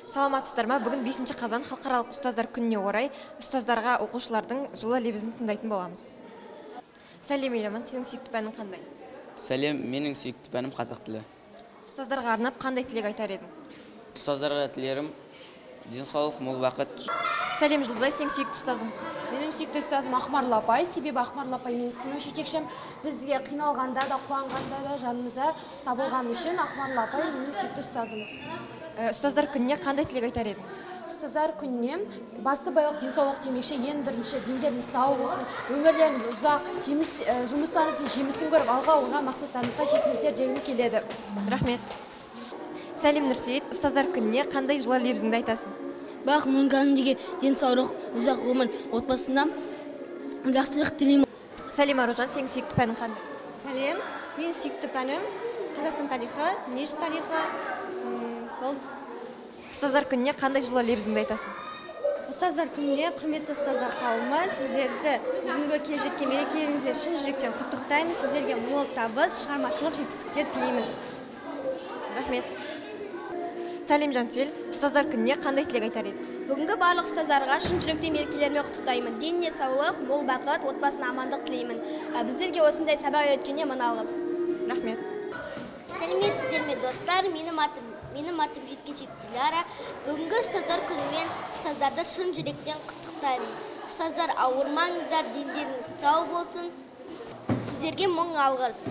Саламатсыздар ма? Бүгін 5 қазан халықаралық ұстаздар күніне орай ұстаздарға оқушылардың жылы лебізін тыңдайтын боламыз. Сәлем Еламан, сенің сүйікті пәнің қандай? Сәлем, менің сүйікті пәнім қазақ тілі. Ұстаздарға арнап қандай тілек айтар едің? Ұстаздарға тілерім денсаулық, мол бақыт. Сәлем Жұлдызай, сенің сүйікті ұстазың? Менің сүйікті ұстазым Ақмарал апай. Себебі Ақмарал апай менің сынып жетекшім. Бізге қиналғанда да, қуанғанда да жанымызда табылған үшін Ақмарал апай менің сүйікті ұстазым. Ұстаздар күніне қандай тілек айтар едің? Ұстаздар күніне басты байлық денсаулық демекші, ең бірінші дендеріңіз сау болсын, өмірлеріңіз ұзақ, жұмыстарыңыздың жемісін көріп, алға қойған мақсаттарыңызға жетіңіздер дегім келеді. Рахмет. Сәлем Нұрсейіт, ұстаздар күніне қандай жылы лебізіңді айтасың? Бақ мұнғанымдеге денсаулық, ұзақ өмір, отбасында жақсылық тілеймін. Сәлем Аружан, сенің сүйікті пәнің қандай? Сәлем, мен сүйікті пәнім Қазақстан тарихы, мешіт тарихы болды. Ұстаздар күніне қандай жылы лебізіңді айтасың? Ұстаздар күніне құрметті ұстаздар қауымы, сіздерді бүгінгі келіп жеткен мерекелеріңізбен шын жүректен құттықтаймын. Сіздерге мол табыс, шығармашылық жетістіктер тілеймін. Рахмет. Сәлем Жансел, ұстаздар күніне қандай тілек айтар едің? Бүгінгі барлық ұстаздарға шын жүректен мерекелерімен құттықтаймын. Деніне саулық, мол бақыт, отбасына амандық тілеймін. Біздерге осындай сабақ өткеніне мың алғыс. Рахмет. Сәлеметсіздер ме достар, менің атым жеткеншек Диляра. Бүгінгі ұстаздар күнімен ұстаздарды шын жүректен құттықтаймын. Ұстаздар ауырмаңыздар, дендеріңіз сау болсын. Сіздерге мың алғыс.